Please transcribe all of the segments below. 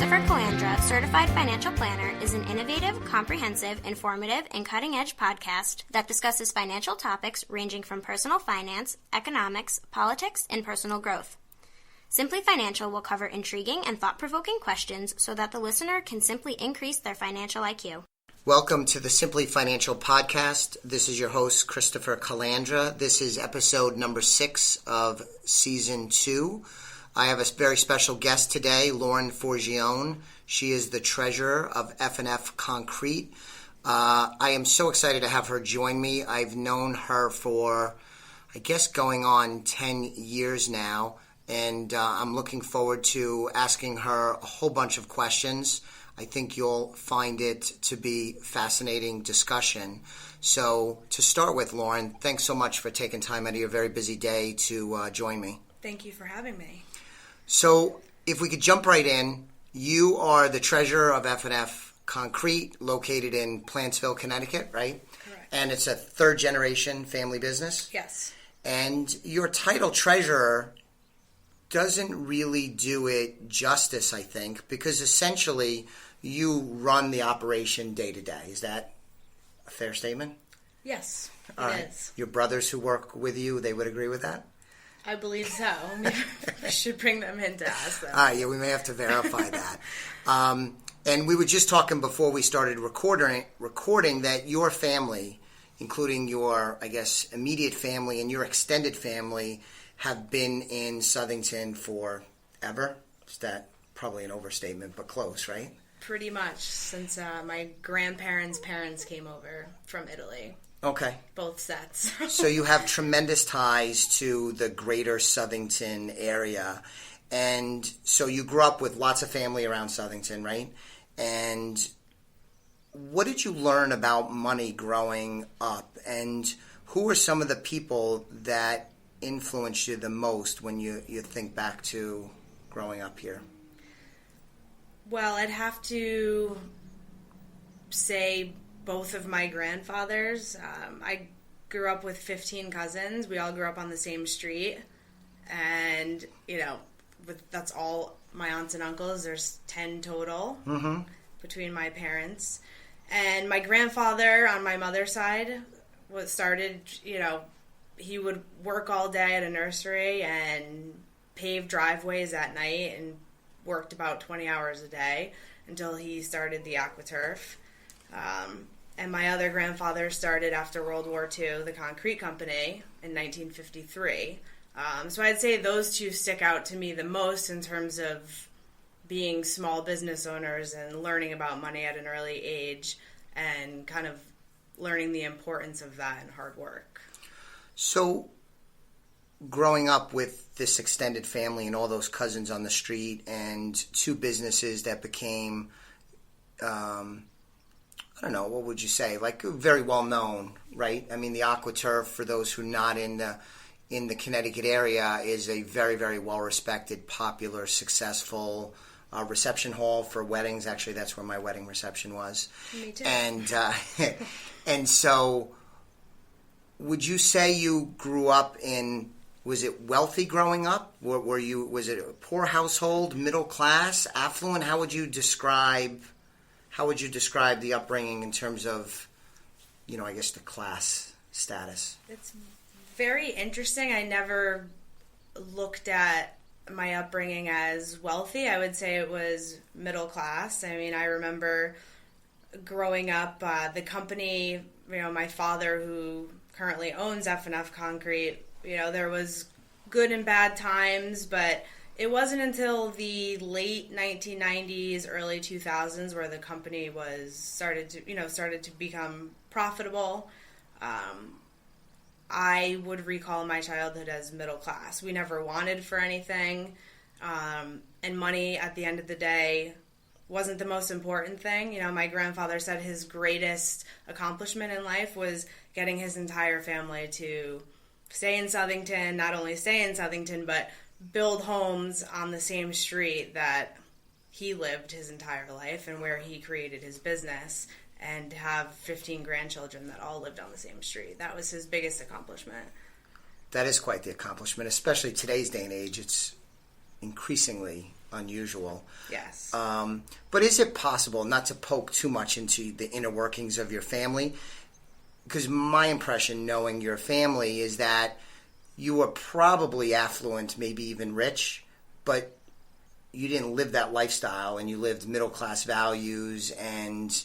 Christopher Calandra, Certified Financial Planner, is an innovative, comprehensive, informative, and cutting-edge podcast that discusses financial topics ranging from personal finance, economics, politics, and personal growth. Simply Financial will cover intriguing and thought-provoking questions so that the listener can simply increase their financial IQ. Welcome to the Simply Financial podcast. This is your host, Christopher Calandra. This is episode number 6 of season 2. I have a very special guest today, Lauren Forgione. She is the treasurer of F&F Concrete. I am so excited to have her join me. I've known her for, I guess, going on 10 years now, and I'm looking forward to asking her a whole bunch of questions. I think you'll find it to be fascinating discussion. So to start with, Lauren, thanks so much for taking time out of your very busy day to join me. Thank you for having me. So if we could jump right in, you are the treasurer of F&F Concrete, located in Plantsville, Connecticut, right? Correct. And it's a third-generation family business? Yes. And your title, treasurer, doesn't really do it justice, I think, because essentially you run the operation day to day. Is that a fair statement? Yes, it is. Your brothers who work with you, they would agree with that? I believe so. We should bring them in to ask them. Yeah, we may have to verify that. And we were just talking before we started recording that your family, including your, I guess, immediate family and your extended family, have been in Southington forever. Is that probably an overstatement, but close, right? Pretty much, since my grandparents' parents came over from Italy. Okay. Both sets. So you have tremendous ties to the greater Southington area. And so you grew up with lots of family around Southington, right? And what did you learn about money growing up? And who are some of the people that influenced you the most when you think back to growing up here? Well, I'd have to say both of my grandfathers. I grew up with 15 cousins. We all grew up on the same street. And, that's all my aunts and uncles. There's 10 total between my parents. And my grandfather on my mother's side he would work all day at a nursery and pave driveways at night and worked about 20 hours a day until he started the AquaTurf. And my other grandfather started after World War II, the concrete company, in 1953. So I'd say those two stick out to me the most in terms of being small business owners and learning about money at an early age and kind of learning the importance of that and hard work. So growing up with this extended family and all those cousins on the street and two businesses that became, I don't know, what would you say, like very well known, right? I mean, the AquaTurf, for those who are not in the Connecticut area, is a very, very well-respected, popular, successful reception hall for weddings. Actually, that's where my wedding reception was. Me too. And so would you say you grew up in, was it wealthy growing up? Was it a poor household, middle class, affluent? How would you describe the upbringing in terms of, I guess, the class status? It's very interesting. I never looked at my upbringing as wealthy. I would say it was middle class. I mean, I remember growing up, the company, my father, who currently owns F&F Concrete, there was good and bad times, but it wasn't until the late 1990s, early 2000s where the company started to become profitable. I would recall my childhood as middle class. We never wanted for anything, and money at the end of the day wasn't the most important thing. My grandfather said his greatest accomplishment in life was getting his entire family to stay in Southington, not only stay in Southington, but build homes on the same street that he lived his entire life and where he created his business, and have 15 grandchildren that all lived on the same street. That was his biggest accomplishment. That is quite the accomplishment, especially today's day and age. It's increasingly unusual. Yes. But is it possible, not to poke too much into the inner workings of your family, because my impression, knowing your family, is that you were probably affluent, maybe even rich, but you didn't live that lifestyle, and you lived middle-class values and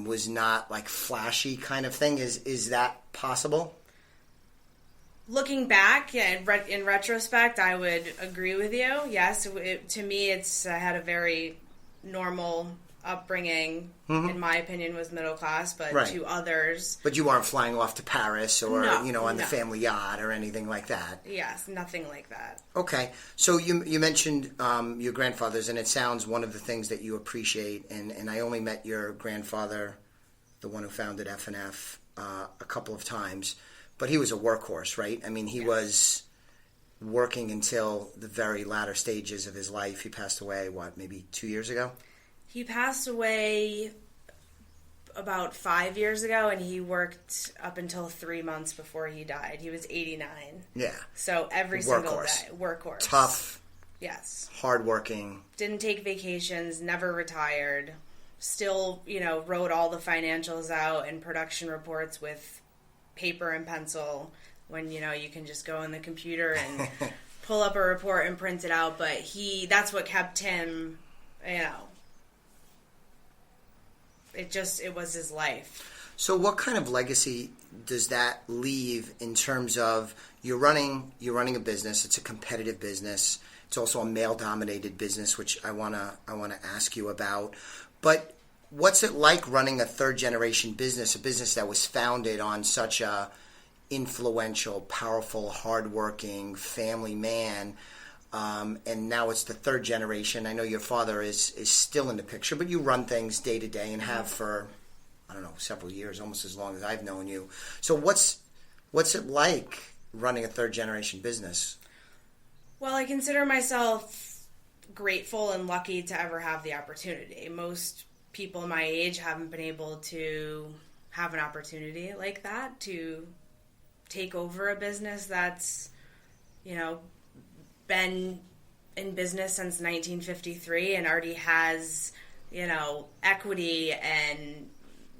was not like flashy kind of thing. Is that possible? Looking back, in retrospect, I would agree with you. Yes, to me, I had a very normal upbringing. In my opinion, was middle class, but Right. to others, But you weren't flying off to Paris or on the No. family yacht or anything like that. yes, nothing like that. Okay, so you mentioned your grandfathers, and it sounds one of the things that you appreciate. And I only met your grandfather, the one who founded F&F, a couple of times, but he was a workhorse, right? I mean, he was working until the very latter stages of his life. He passed away, maybe 2 years ago? He passed away about 5 years ago, and he worked up until 3 months before he died. He was 89. Yeah. So every single day, workhorse. Tough. Yes. Hardworking. Didn't take vacations, never retired. Still, wrote all the financials out and production reports with paper and pencil when, you can just go on the computer and pull up a report and print it out. But that's what kept him, it was his life. So what kind of legacy does that leave in terms of you're running a business? It's a competitive business. It's also a male-dominated business, which I wanna ask you about. But what's it like running a third-generation business, a business that was founded on such a influential, powerful, hardworking family man? And now it's the third generation. I know your father is still in the picture, but you run things day to day and have for, I don't know, several years, almost as long as I've known you. So what's it like running a third generation business? Well, I consider myself grateful and lucky to ever have the opportunity. Most people my age haven't been able to have an opportunity like that, to take over a business that's, been in business since 1953 and already has, equity and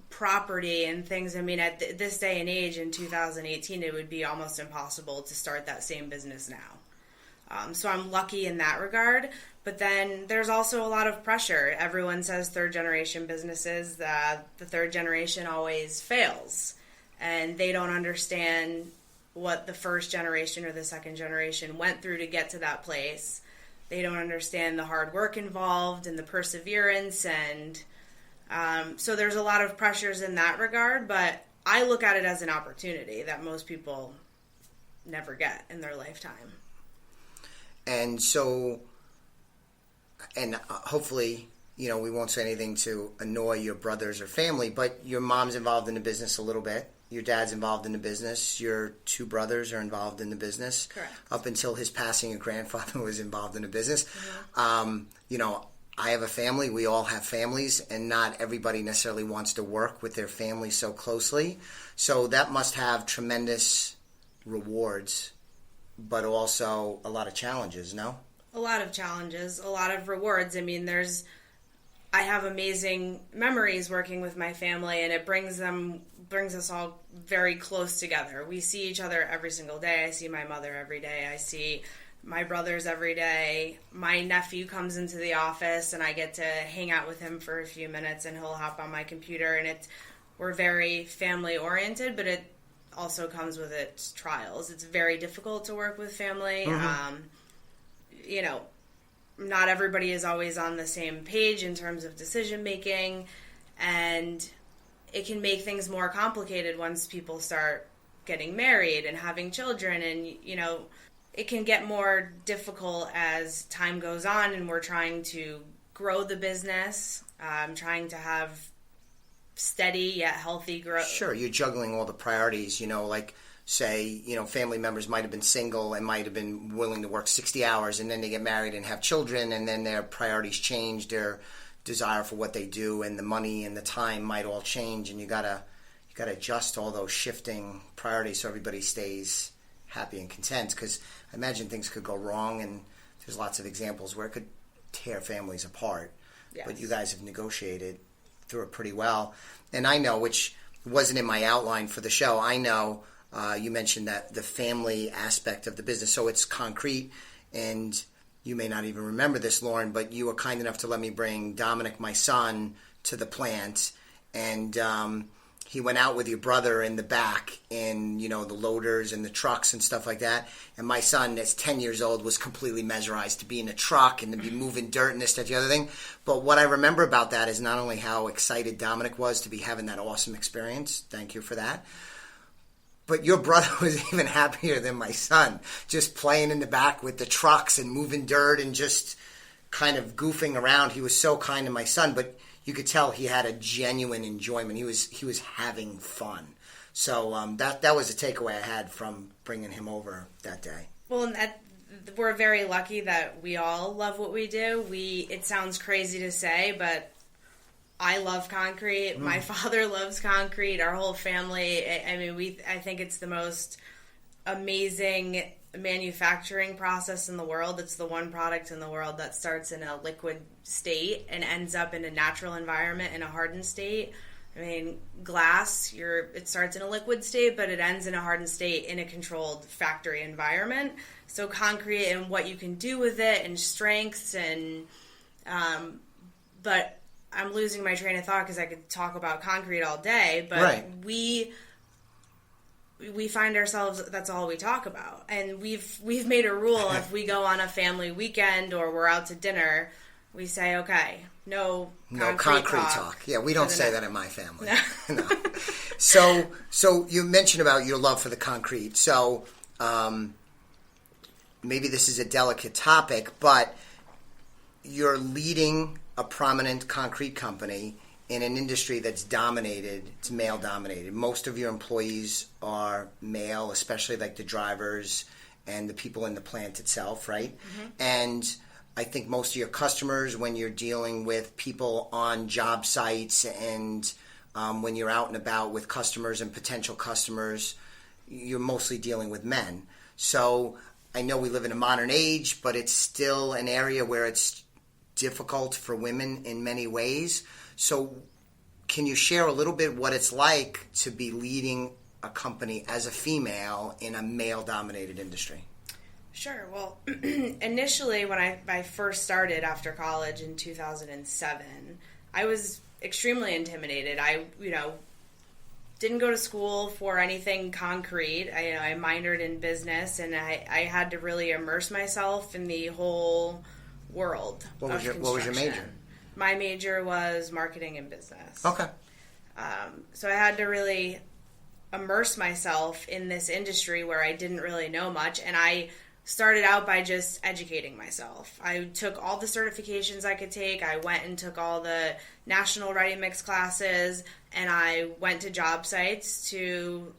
property and things. I mean, at this day and age in 2018, it would be almost impossible to start that same business now. So I'm lucky in that regard. But then there's also a lot of pressure. Everyone says third generation businesses, that the third generation always fails. And they don't understand what the first generation or the second generation went through to get to that place. They don't understand the hard work involved and the perseverance. And so there's a lot of pressures in that regard. But I look at it as an opportunity that most people never get in their lifetime. And so, and hopefully, we won't say anything to annoy your brothers or family, but your mom's involved in the business a little bit. Your dad's involved in the business. Your two brothers are involved in the business. Correct. Up until his passing, your grandfather was involved in the business. I have a family. We all have families, and not everybody necessarily wants to work with their family so closely. So that must have tremendous rewards, but also a lot of challenges, no? A lot of challenges, a lot of rewards. I mean, I have amazing memories working with my family, and it brings us all very close together. We see each other every single day. I see my mother every day. I see my brothers every day. My nephew comes into the office, and I get to hang out with him for a few minutes, and he'll hop on my computer, and we're very family oriented, but it also comes with its trials. It's very difficult to work with family. Mm-hmm. Not everybody is always on the same page in terms of decision making, and it can make things more complicated once people start getting married and having children, and it can get more difficult as time goes on, and we're trying to grow the business, trying to have steady yet healthy growth. Sure, you're juggling all the priorities, say, family members might have been single and might have been willing to work 60 hours, and then they get married and have children, and then their priorities change, their desire for what they do, and the money and the time might all change, and you gotta adjust all those shifting priorities so everybody stays happy and content, because I imagine things could go wrong and there's lots of examples where it could tear families apart. Yes. But you guys have negotiated through it pretty well. And I know, which wasn't in my outline for the show, I know you mentioned that the family aspect of the business, so it's concrete, and you may not even remember this, Lauren, but you were kind enough to let me bring Dominic, my son, to the plant, and he went out with your brother in the back in, the loaders and the trucks and stuff like that. And my son, that's 10 years old, was completely mesmerized to be in a truck and to be moving dirt and this, that, the other thing. But what I remember about that is not only how excited Dominic was to be having that awesome experience. Thank you for that. But your brother was even happier than my son, just playing in the back with the trucks and moving dirt and just kind of goofing around. He was so kind to my son, but you could tell he had a genuine enjoyment. He was having fun. So that was a takeaway I had from bringing him over that day. Well, and we're very lucky that we all love what we do. It sounds crazy to say, but I love concrete. My father loves concrete. Our whole family. I think it's the most amazing manufacturing process in the world. It's the one product in the world that starts in a liquid state and ends up in a natural environment in a hardened state. Glass, it starts in a liquid state, but it ends in a hardened state in a controlled factory environment. So concrete and what you can do with it and strengths and, but I'm losing my train of thought because I could talk about concrete all day, but right. We find ourselves, that's all we talk about. And we've made a rule, if we go on a family weekend or we're out to dinner, we say, okay, no concrete talk. Yeah, we don't say that in my family. No. So you mentioned about your love for the concrete. So maybe this is a delicate topic, but you're leading a prominent concrete company in an industry that's dominated, it's male dominated. Most of your employees are male, especially like the drivers and the people in the plant itself, right? Mm-hmm. And I think most of your customers, when you're dealing with people on job sites and when you're out and about with customers and potential customers, you're mostly dealing with men. So I know we live in a modern age, but it's still an area where it's difficult for women in many ways. So can you share a little bit what it's like to be leading a company as a female in a male-dominated industry? Sure. Well, initially when I first started after college in 2007, I was extremely intimidated. I didn't go to school for anything concrete. I minored in business, and I had to really immerse myself in the whole world of construction. What was your major? My major was marketing and business. Okay. So I had to really immerse myself in this industry where I didn't really know much, and I started out by just educating myself. I took all the certifications I could take. I went and took all the national ready mix classes, and I went to job sites to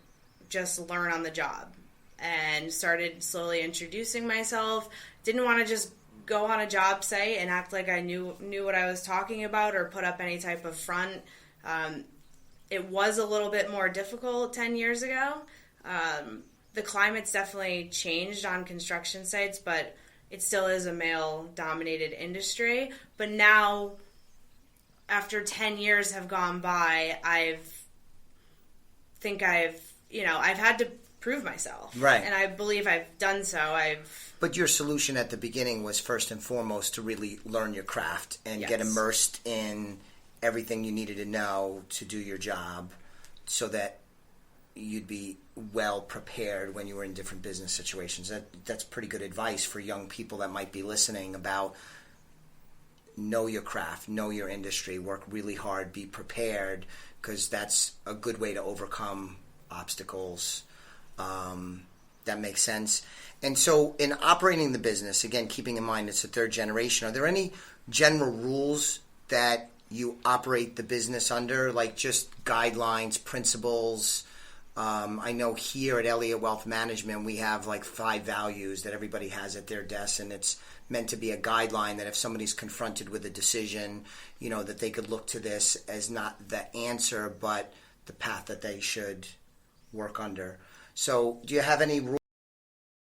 just learn on the job and started slowly introducing myself. Didn't want to just go on a job site and act like I knew what I was talking about or put up any type of front. It was a little bit more difficult 10 years ago. The climate's definitely changed on construction sites, but it still is a male-dominated industry. But now, after 10 years have gone by, I've had to prove myself. Right. And I believe I've done so. But your solution at the beginning was first and foremost to really learn your craft and Yes. get immersed in everything you needed to know to do your job so that you'd be well prepared when you were in different business situations. That's pretty good advice for young people that might be listening about know your craft, know your industry, work really hard, be prepared, because that's a good way to overcome obstacles. That makes sense. And so in operating the business, again, keeping in mind it's the third generation, are there any general rules that you operate the business under, like just guidelines, principles? I know here at Elliott Wealth Management, we have like 5 values that everybody has at their desk, and it's meant to be a guideline that if somebody's confronted with a decision, that they could look to this as not the answer, but the path that they should work under. So do you have any rules